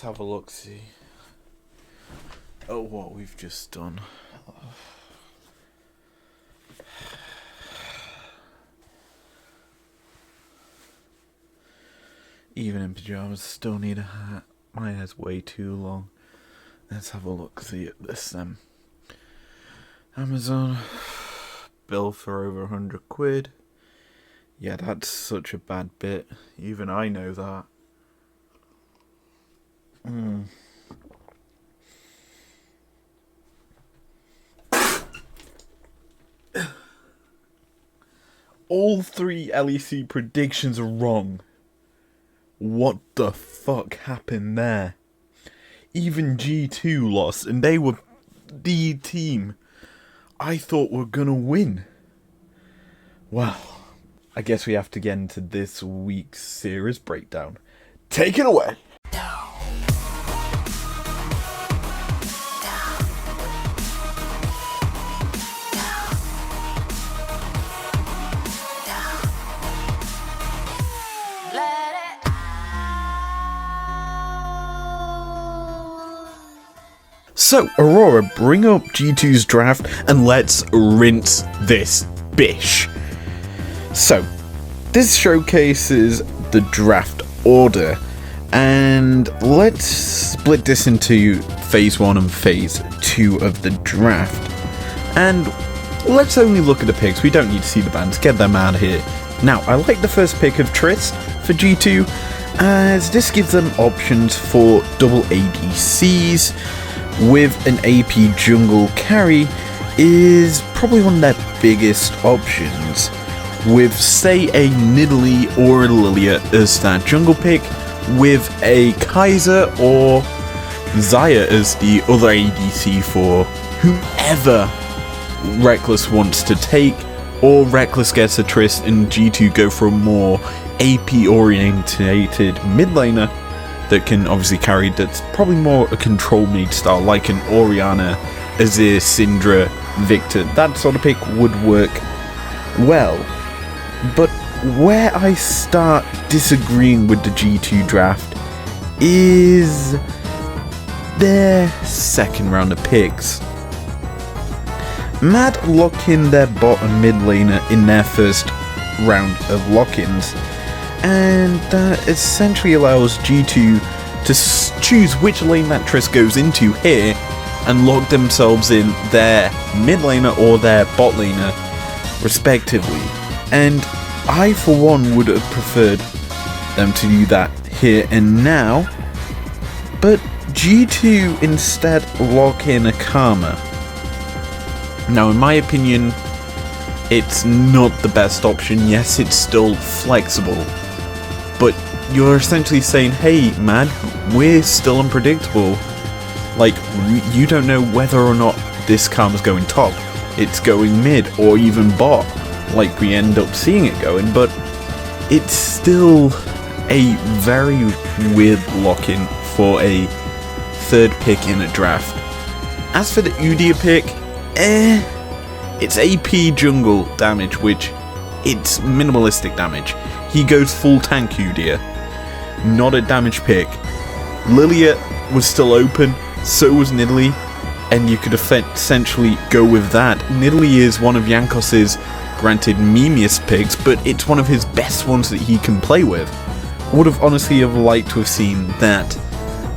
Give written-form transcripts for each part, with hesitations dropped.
have a look, see. Oh, what we've just done. Even in pajamas, still need a hat. My hair's way too long. Let's have a look, see at this then. Amazon. Bill for over 100 quid. Yeah, that's such a bad bit. Even I know that. All 3 LEC predictions are wrong. What the fuck happened there? Even G2 lost, and they were the team I thought were gonna win. Well, I guess we have to get into this week's series breakdown. Take it away! So, Aurora, bring up G2's draft and let's rinse this bish. So, this showcases the draft order, and let's split this into phase 1 and phase 2 of the draft. And let's only look at the picks, we don't need to see the bands, get them out of here. Now, I like the first pick of Trist for G2, as this gives them options for double ADCs, with an AP jungle carry is probably one of their biggest options, with say a Nidalee or a Lilia as that jungle pick, with a Kaiser or Xayah as the other ADC for whomever Reckless wants to take, or Reckless gets a Trist and G2 go for a more AP orientated mid laner that can obviously carry, that's probably more a control mid style, like an Orianna, Azir, Syndra, Victor. That sort of pick would work well. But where I start disagreeing with the G2 draft is their second round of picks. Mad lock in their bottom mid laner in their first round of lock-ins, and that essentially allows G2 to choose which lane that Trist goes into here and lock themselves in their mid laner or their bot laner respectively. And I for one would have preferred them to do that here and now, but G2 instead lock in a Karma. Now in my opinion, it's not the best option. Yes, it's still flexible, but you're essentially saying, hey man, we're still unpredictable. Like, you don't know whether or not this Karma's going top, it's going mid, or even bot, like we end up seeing it going, but it's still a very weird lock-in for a third pick in a draft. As for the Udyr pick, it's AP jungle damage, which it's minimalistic damage. He goes full tank Udyr, not a damage pick. Lilia was still open, so was Nidalee, and you could essentially go with that. Nidalee is one of Jankos's, granted, memeiest picks, but it's one of his best ones that he can play with. Would have honestly have liked to have seen that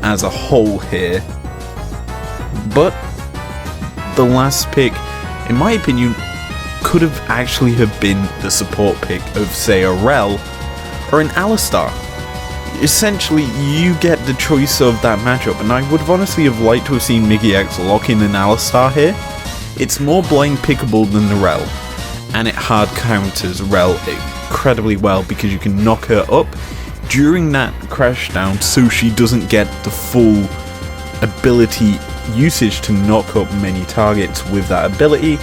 as a whole here. But the last pick, in my opinion, could have actually have been the support pick of, say, a Rel or an Alistar. Essentially, you get the choice of that matchup, and I would have honestly have liked to have seen Mikyx lock in an Alistar here. It's more blind pickable than the Rel, and it hard counters Rel incredibly well because you can knock her up during that crash down so she doesn't get the full ability usage to knock up many targets with that ability.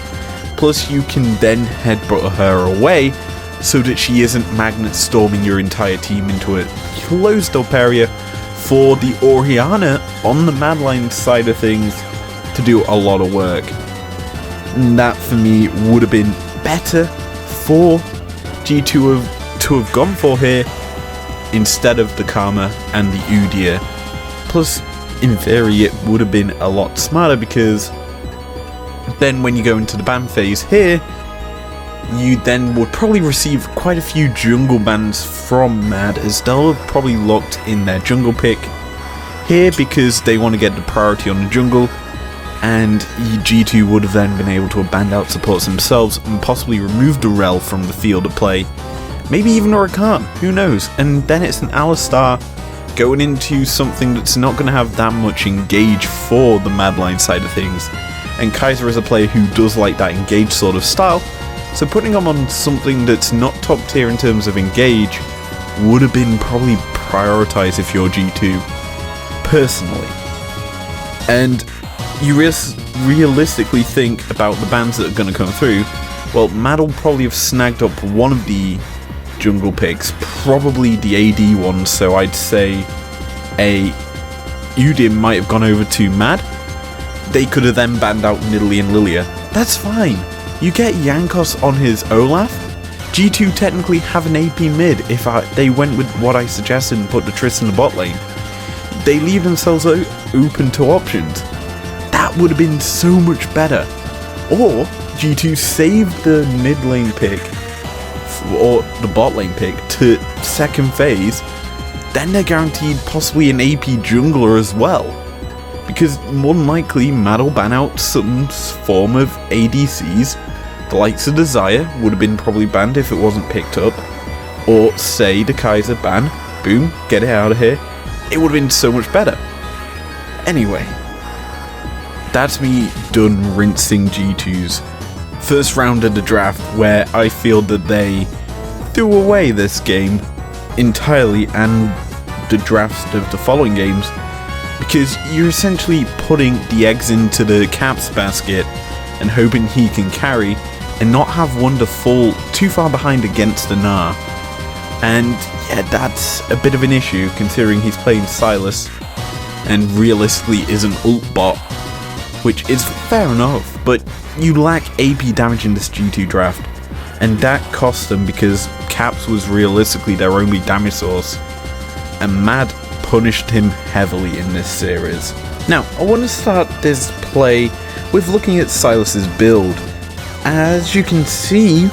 Plus you can then headbutt her away so that she isn't magnet storming your entire team into a closed up area for the Orianna on the Madline side of things to do a lot of work. And that for me would have been better for G2 to have gone for here instead of the Karma and the Udyr Plus, in theory, it would have been a lot smarter, because then when you go into the ban phase here, you then would probably receive quite a few jungle bans from Mad, as they'll have probably locked in their jungle pick here because they want to get the priority on the jungle, and G2 would have then been able to have banned out supports themselves and possibly removed the Rel from the field of play. Maybe even a Rakan, who knows? And then it's an Alistar going into something that's not going to have that much engage for the Madline side of things. And Kaiser is a player who does like that engage sort of style, so putting him on something that's not top tier in terms of engage would have been probably prioritized if you're G2, personally. And you realistically think about the bans that are going to come through, well, Mad will probably have snagged up one of the jungle picks, probably the AD one, so I'd say Udim might have gone over to Mad. They could have then banned out Nidalee and Lilia. That's fine. You get Jankos on his Olaf. G2 technically have an AP mid if they went with what I suggested and put the Triss in the bot lane. They leave themselves open to options. That would have been so much better. Or G2 saved the mid lane pick or the bot lane pick to second phase, then they're guaranteed possibly an AP jungler as well. Because more than likely, Mad will ban out some form of ADCs. The likes of Desire would have been probably banned if it wasn't picked up. Or say the Kaiser ban, boom, get it out of here. It would have been so much better. Anyway, that's me done rinsing G2's first round of the draft, where I feel that they threw away this game entirely and the drafts of the following games, because you're essentially putting the eggs into the Caps basket and hoping he can carry and not have one to fall too far behind against the Gnar. And yeah, that's a bit of an issue considering he's playing Sylas and realistically is an ult bot, which is fair enough, but you lack AP damage in this G2 draft, and that cost them because Caps was realistically their only damage source, and Mad punished him heavily in this series. Now, I want to start this play with looking at Sylas's build. As you can see,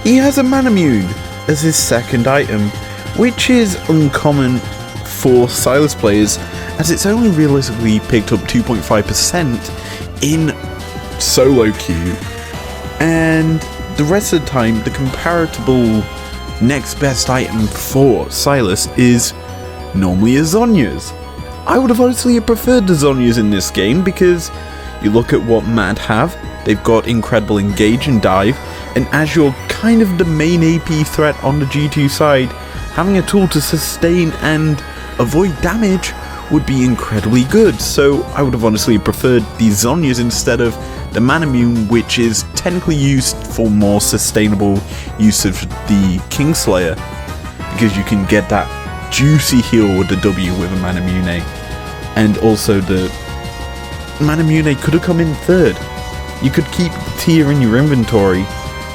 he has a Manamune as his second item, which is uncommon for Sylas players, as it's only realistically picked up 2.5% in solo queue, and the rest of the time the comparable next best item for Sylas is normally a Zhonya's. I would have honestly preferred the Zhonya's in this game, because you look at what Mad have, they've got incredible engage and dive, and as you're kind of the main AP threat on the G2 side, having a tool to sustain and avoid damage would be incredibly good. So I would have honestly preferred the Zhonya's instead of the Manamune, which is technically used for more sustainable use of the Kingslayer, because you can get that juicy heal with the W with a Manamune. And also the Manamune could have come in third. You could keep the tier in your inventory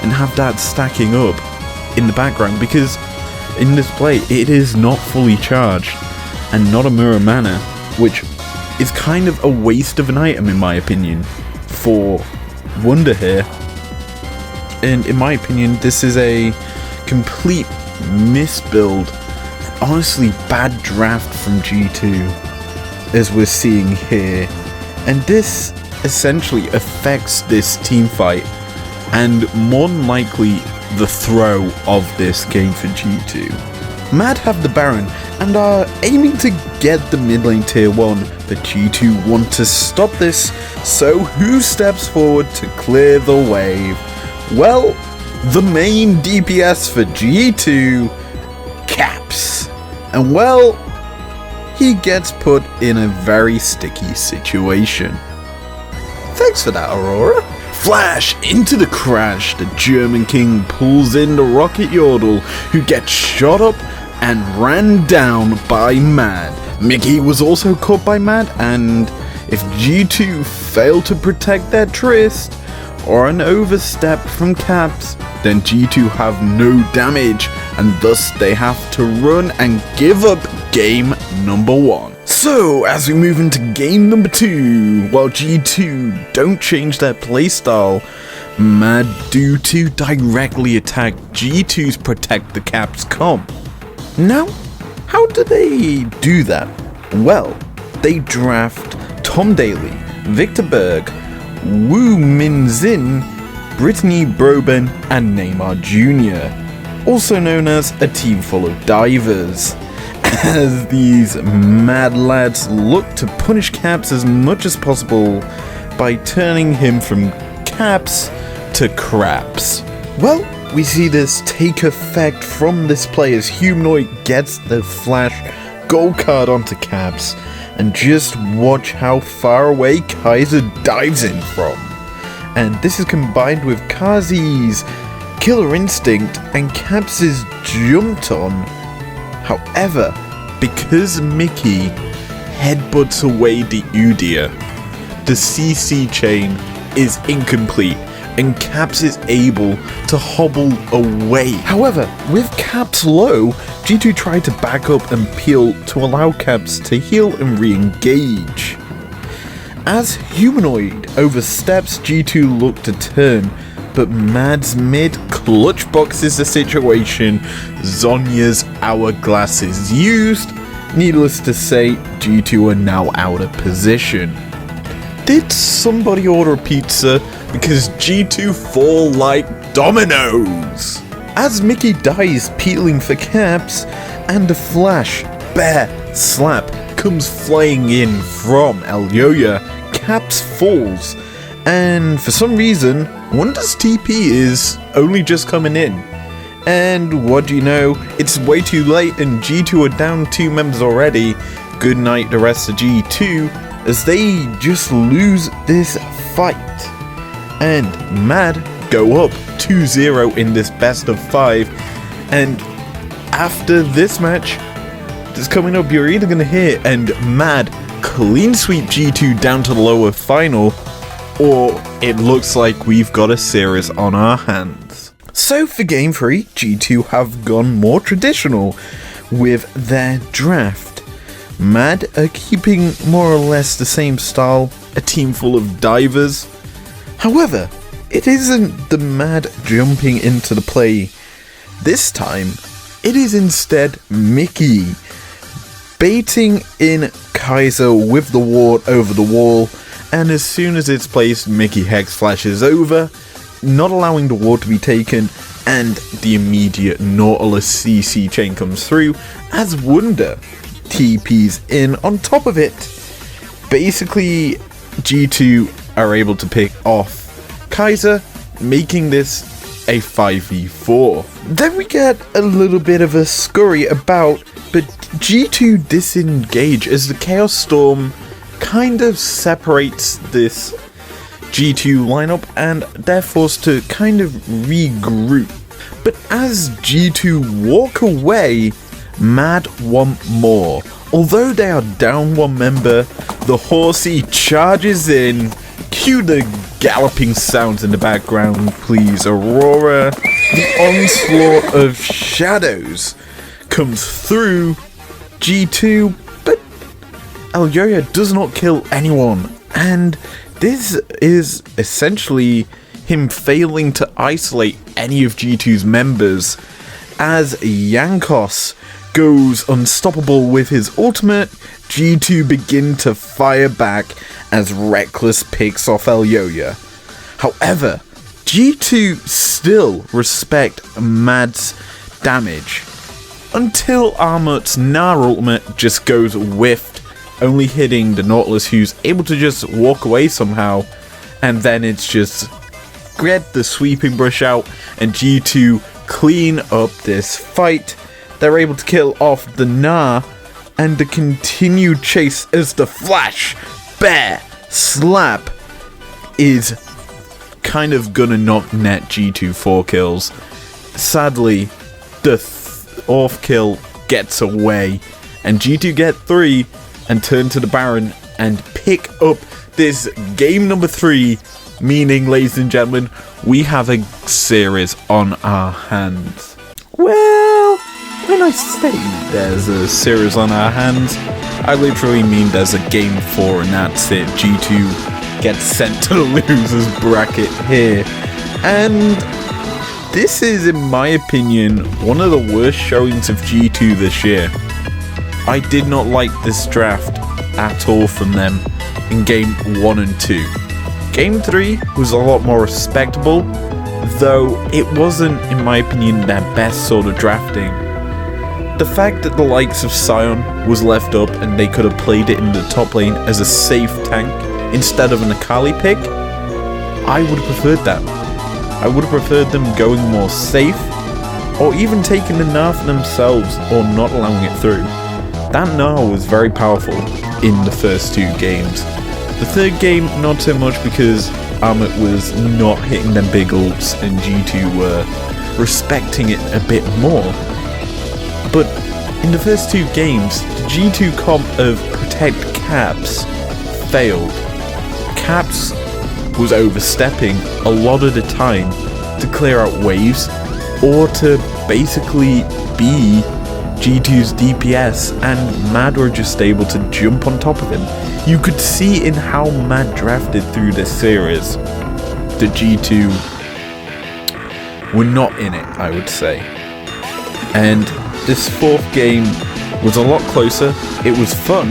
and have that stacking up in the background, because in this play it is not fully charged and not a mirror mana, which is kind of a waste of an item in my opinion for Wunder here. And in my opinion, this is a complete misbuild, honestly bad draft from G2 as we're seeing here, and this essentially affects this team fight and more than likely the throw of this game for G2. Mad have the Baron and are aiming to get the mid lane tier 1, but G2 want to stop this, so who steps forward to clear the wave? Well, the main DPS for G2, Caps. And well, he gets put in a very sticky situation. Thanks for that, Aurora. Flash into the crash, the German King pulls in the Rocket Yordle, who gets shot up and ran down by Mad. Mickey was also caught by Mad, and if G2 fail to protect their Tryst, or an overstep from Caps, then G2 have no damage, and thus they have to run and give up game number 1. So, as we move into game number 2, while G2 don't change their playstyle, Mad do to directly attack G2's Protect the Caps comp. Now, how do they do that? Well, they draft Tom Daly, Victor Berg, Wu Minzin, Brittany Broben, and Neymar Jr., also known as a team full of divers. As these mad lads look to punish Caps as much as possible by turning him from Caps to Craps. Well, we see this take effect from this play as Humanoid gets the flash gold card onto Caps, and just watch how far away Kaiser dives in from. And this is combined with Kazi's Killer Instinct and Caps' Jumped On. However, because Mickey headbutts away the Udia, the CC chain is incomplete and Caps is able to hobble away. However, with Caps low, G2 tried to back up and peel to allow Caps to heal and re-engage. As Humanoid oversteps, G2 look to turn, but Mad's mid clutch boxes the situation. Zonya's hourglass is used. Needless to say, G2 are now out of position. Did somebody order a pizza? Because G2 fall like dominoes. As Mickey dies peeling for Caps, and a flash, bear, slap comes flying in from Elyoya, Caps falls, and for some reason, Wonder's TP is only just coming in. And what do you know, it's way too late and G2 are down 2 members already. Good night the rest of G2 as they just lose this fight. And Mad go up 2-0 in this best of 5. And after this match that's coming up, you're either going to hear and Mad clean sweep G2 down to the lower final, or it looks like we've got a series on our hands. So for game 3, G2 have gone more traditional with their draft. Mad are keeping more or less the same style, a team full of divers. However, it isn't the Mad jumping into the play. This time, it is instead Mickey baiting in Kaiser with the ward over the wall, and as soon as it's placed, Mickey Hex flashes over, not allowing the ward to be taken, and the immediate Nautilus CC chain comes through as Wonder TPs in on top of it. Basically, G2 are able to pick off Kaiser, making this a 5v4. Then we get a little bit of a scurry about, but G2 disengage as the Chaos Storm kind of separates this G2 lineup and they're forced to kind of regroup. But as G2 walk away, Mad want more. Although they are down 1 member, the Horsey charges in. Cue the galloping sounds in the background, please, Aurora. The onslaught of shadows comes through G2, but Elyoya does not kill anyone, and this is essentially him failing to isolate any of G2's members, as Yankos goes unstoppable with his ultimate. G2 begin to fire back as Reckless picks off Elyoya. However, G2 still respect Mad's damage until Armut's Nar ultimate just goes whiffed, only hitting the Nautilus, who's able to just walk away somehow, and then it's just get the sweeping brush out and G2 clean up this fight. They're able to kill off the Nar and the continued chase as the flash, bear, slap is kind of gonna not net G2 4 kills. Sadly, the 4th kill gets away and G2 get 3 and turn to the Baron and pick up this game number 3, meaning, ladies and gentlemen, we have a series on our hands. Well, when I say there's a series on our hands, I literally mean there's a game 4 and that's it. G2 gets sent to the losers bracket here. And this is, in my opinion, one of the worst showings of G2 this year. I did not like this draft at all from them in game 1 and 2. Game 3 was a lot more respectable, though it wasn't, in my opinion, their best sort of drafting. The fact that the likes of Sion was left up and they could have played it in the top lane as a safe tank instead of an Akali pick, I would have preferred that. I would have preferred them going more safe, or even taking the Gnar themselves or not allowing it through. That Gnar was very powerful in the first 2 games. The third game, not so much, because Amit was not hitting them big ults and G2 were respecting it a bit more. But in the first 2 games, the G2 comp of Protect Caps failed. Caps was overstepping a lot of the time to clear out waves, or to basically be G2's DPS, and Mad were just able to jump on top of him. You could see in how Mad drafted through this series, the G2 were not in it, I would say. And this 4th game was a lot closer. It was fun,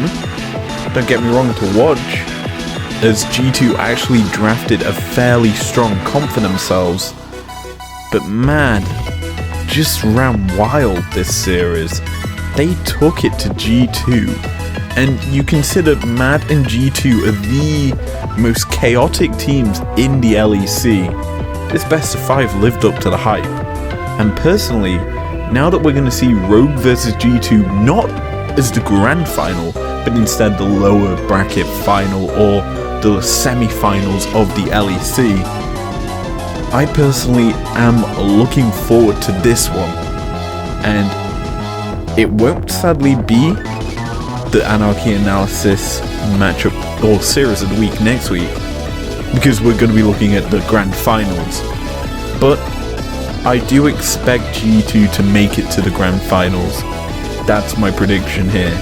don't get me wrong, to watch, as G2 actually drafted a fairly strong comp for themselves. But Mad just ran wild this series. They took it to G2, and you consider Mad and G2 are the most chaotic teams in the LEC. This best of 5 lived up to the hype, and personally, now that we're going to see Rogue versus G2 not as the grand final, but instead the lower bracket final or the semi-finals of the LEC, I personally am looking forward to this one. And it won't sadly be the Anarchy Analysis matchup or series of the week next week, because we're going to be looking at the grand finals. But I do expect G2 to make it to the grand finals. That's my prediction here.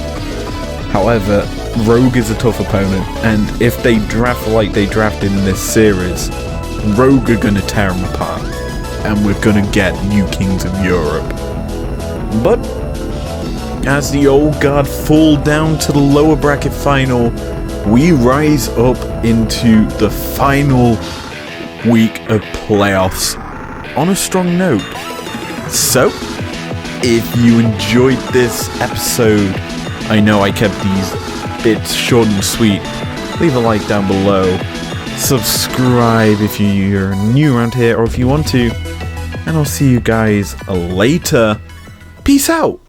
However, Rogue is a tough opponent, and if they draft like they drafted in this series, Rogue are going to tear them apart, and we're going to get new kings of Europe. But as the old guard fall down to the lower bracket final, we rise up into the final week of playoffs on a strong note. So, if you enjoyed this episode, I know I kept these bits short and sweet, leave a like down below, subscribe if you're new around here or if you want to, and I'll see you guys later. Peace out!